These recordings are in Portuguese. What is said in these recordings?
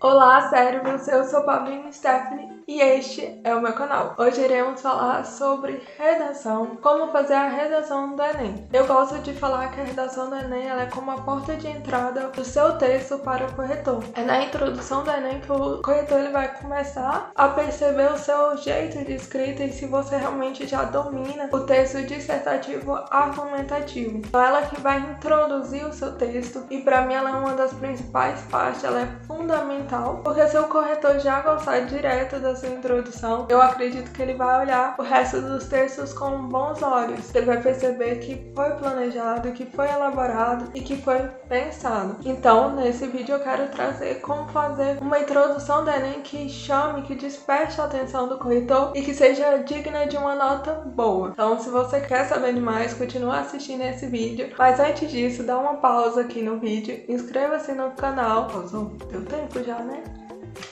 Olá, cérebros! Eu sou Pauline Stephanie e este é o meu canal. Hoje iremos falar sobre redação, como fazer a redação do Enem. Eu gosto de falar que a redação do Enem ela é como a porta de entrada do seu texto para o corretor. É na introdução do Enem que o corretor ele vai começar a perceber o seu jeito de escrita e se você realmente já domina o texto dissertativo argumentativo. Então ela que vai introduzir o seu texto e para mim ela é uma das principais partes, ela é fundamental. Porque se o corretor já gostar direto da sua introdução, eu acredito que ele vai olhar o resto dos textos com bons olhos. Ele vai perceber que foi planejado, que foi elaborado e que foi pensado. Então, nesse vídeo eu quero trazer como fazer uma introdução do Enem que chame, que desperte a atenção do corretor e que seja digna de uma nota boa. Então, se você quer saber demais, continua assistindo esse vídeo. Mas antes disso, dá uma pausa aqui no vídeo, inscreva-se no canal. Pausou? Deu tempo já, né?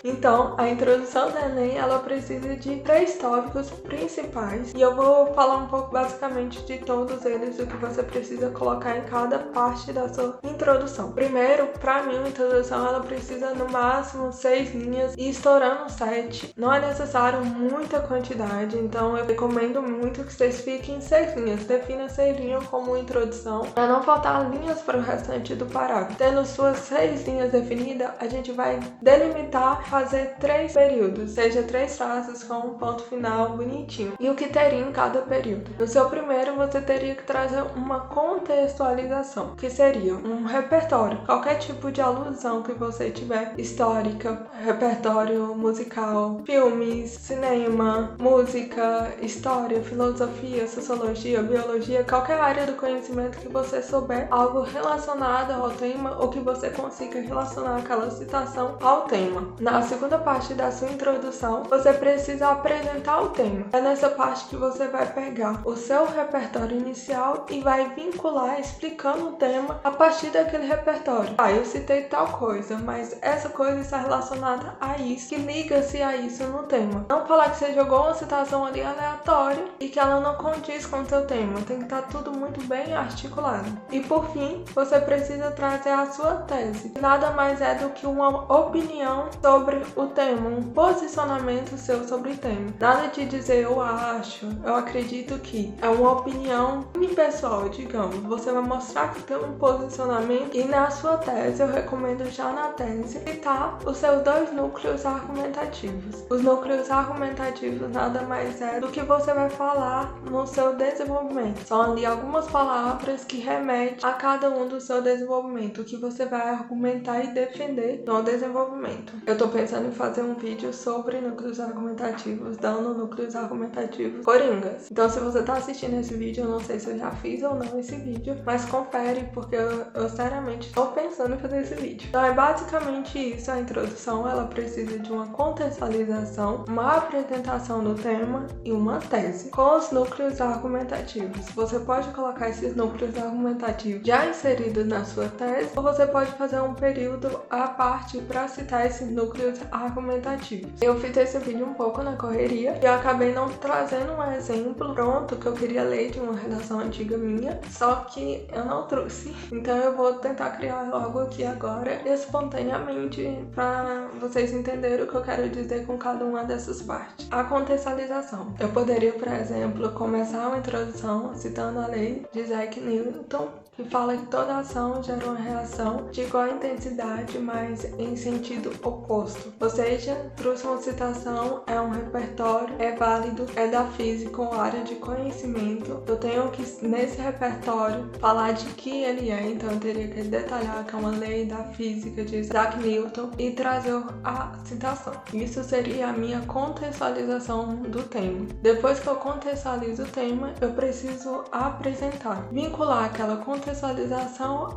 Então, a introdução do Enem, ela precisa de 3 tópicos principais e eu vou falar um pouco basicamente de todos eles, o que você precisa colocar em cada parte da sua introdução. Primeiro, para mim, a introdução ela precisa no máximo 6 linhas e estourando 7. Não é necessário muita quantidade, então eu recomendo muito que vocês fiquem em 6 linhas. Defina 6 linhas como introdução, para não faltar linhas para o restante do parágrafo. Tendo suas 6 linhas definidas, a gente vai delimitar fazer 3 períodos, seja 3 frases com um ponto final bonitinho. E o que teria em cada período? No seu primeiro, você teria que trazer uma contextualização, que seria um repertório, qualquer tipo de alusão que você tiver, histórica, repertório musical, filmes, cinema, música, história, filosofia, sociologia, biologia, qualquer área do conhecimento que você souber algo relacionado ao tema ou que você consiga relacionar aquela citação ao tema. Na segunda parte da sua introdução, você precisa apresentar o tema. É nessa parte que você vai pegar o seu repertório inicial e vai vincular explicando o tema a partir daquele repertório. Eu citei tal coisa, mas essa coisa está relacionada a isso, que liga-se a isso no tema. Não falar que você jogou uma citação ali aleatória e que ela não condiz com o seu tema. Tem que estar tudo muito bem articulado. E por fim, você precisa trazer a sua tese. Nada mais é do que uma opinião sobre o tema, um posicionamento seu sobre o tema. Nada de dizer eu acho, eu acredito que. É uma opinião impessoal, digamos. Você vai mostrar que tem um posicionamento e na sua tese, eu recomendo já na tese, citar os seus 2 núcleos argumentativos. Os núcleos argumentativos nada mais é do que você vai falar no seu desenvolvimento. São ali algumas palavras que remetem a cada um do seu desenvolvimento, o que você vai argumentar e defender no desenvolvimento. Eu tô pensando em fazer um vídeo sobre núcleos argumentativos, dando núcleos argumentativos coringas. Então, se você tá assistindo esse vídeo, eu não sei se eu já fiz ou não esse vídeo, mas confere, porque eu seriamente tô pensando em fazer esse vídeo. Então, é basicamente isso, a introdução, ela precisa de uma contextualização, uma apresentação do tema e uma tese, com os núcleos argumentativos. Você pode colocar esses núcleos argumentativos já inseridos na sua tese, ou você pode fazer um período à parte para citar esses núcleos argumentativos. Eu fiz esse vídeo um pouco na correria e eu acabei não trazendo um exemplo pronto que eu queria ler de uma redação antiga minha, só que eu não trouxe. Então eu vou tentar criar logo aqui agora, espontaneamente, para vocês entenderem o que eu quero dizer com cada uma dessas partes. A contextualização. Eu poderia, por exemplo, começar uma introdução citando a lei de Isaac Newton, que fala que toda ação gera uma reação de igual intensidade, mas em sentido oposto. Ou seja, trouxe uma citação, é um repertório, é válido, é da física ou área de conhecimento. Eu tenho que, nesse repertório, falar de que ele é, então eu teria que detalhar que é uma lei da física de Isaac Newton e trazer a citação. Isso seria a minha contextualização do tema. Depois que eu contextualizo o tema, eu preciso apresentar, vincular aquela contextualização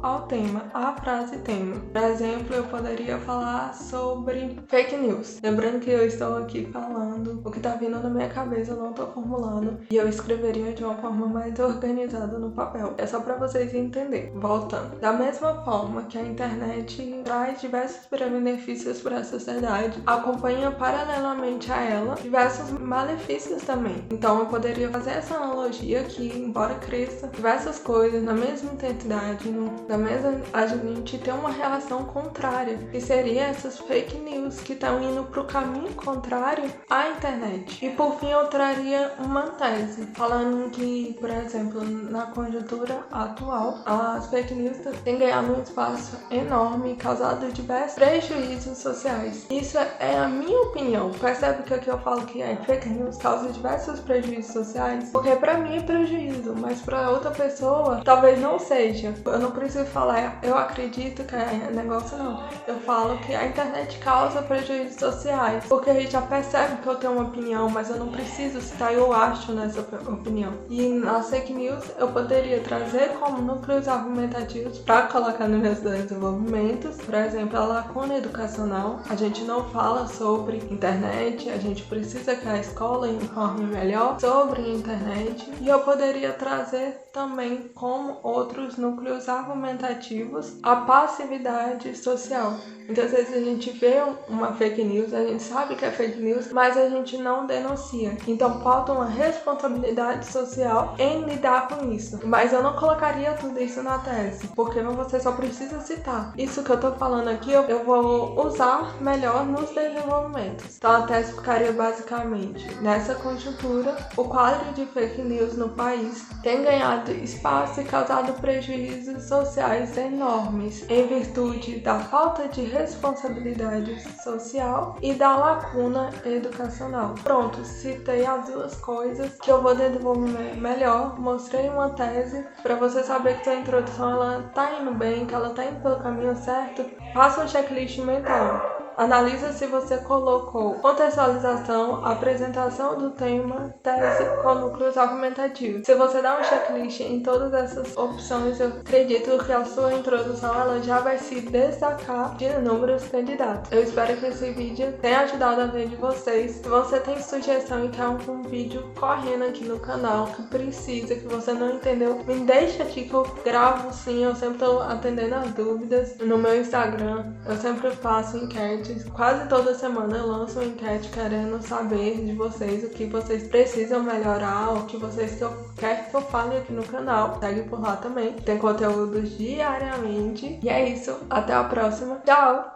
ao tema, à frase tema. Por exemplo, eu poderia falar sobre fake news. Lembrando que eu estou aqui falando o que tá vindo na minha cabeça, eu não tô formulando. E eu escreveria de uma forma mais organizada no papel. É só para vocês entenderem. Voltando. Da mesma forma que a internet traz diversos benefícios para a sociedade, acompanha paralelamente a ela diversos malefícios também. Então eu poderia fazer essa analogia que, embora cresça diversas coisas na mesma intensidade, na mesma, a gente tem uma relação contrária, que seria essas fake news que estão indo para o caminho contrário à internet. E por fim eu traria uma tese, falando que, por exemplo, na conjuntura atual, as fake news têm ganhado um espaço enorme e causado diversos prejuízos sociais. Isso é a minha opinião. Percebe que aqui eu falo que fake news causa diversos prejuízos sociais? Porque pra mim é prejuízo, mas pra outra pessoa talvez não seja. Eu não preciso falar, eu acredito que é negócio, não. Eu falo que a internet causa prejuízos sociais, porque a gente já percebe que eu tenho uma opinião, mas eu não preciso citar eu acho nessa opinião. E nas fake news eu poderia trazer como núcleos argumentativos para colocar nos meus desenvolvimentos. Por exemplo, a lacuna educacional. A gente não fala sobre internet, a gente precisa que a escola informe melhor sobre a internet. E eu poderia trazer também como outros núcleos argumentativos a passividade social. Então, às vezes a gente vê uma fake news, a gente sabe que é fake news, mas a gente não denuncia. Então, falta uma responsabilidade social em lidar com isso. Mas eu não colocaria tudo isso na tese, porque você só precisa citar. Isso que eu tô falando aqui, eu vou usar melhor nos desenvolvimentos. Então, a tese ficaria basicamente: nessa conjuntura, o quadro de fake news no país tem ganhado espaço e causado prejuízos sociais enormes, em virtude da falta de responsabilidade social e da lacuna educacional. Pronto, citei as duas coisas que eu vou desenvolver melhor, mostrei uma tese para você saber que sua introdução ela tá indo bem, que ela tá indo pelo caminho certo. Faça um checklist mental. Analisa se você colocou contextualização, apresentação do tema, tese com núcleos argumentativos. Se você dá um checklist em todas essas opções, eu acredito que a sua introdução ela já vai se destacar de inúmeros candidatos. Eu espero que esse vídeo tenha ajudado a ver de vocês. Se você tem sugestão e quer um vídeo correndo aqui no canal que precisa, que você não entendeu, me deixa aqui que eu gravo sim. Eu sempre estou atendendo as dúvidas no meu Instagram. Eu sempre faço enquete. Quase toda semana eu lanço uma enquete querendo saber de vocês o que vocês precisam melhorar, o que vocês querem que eu fale aqui no canal. Segue por lá também. Tem conteúdos diariamente. E é isso. Até a próxima. Tchau!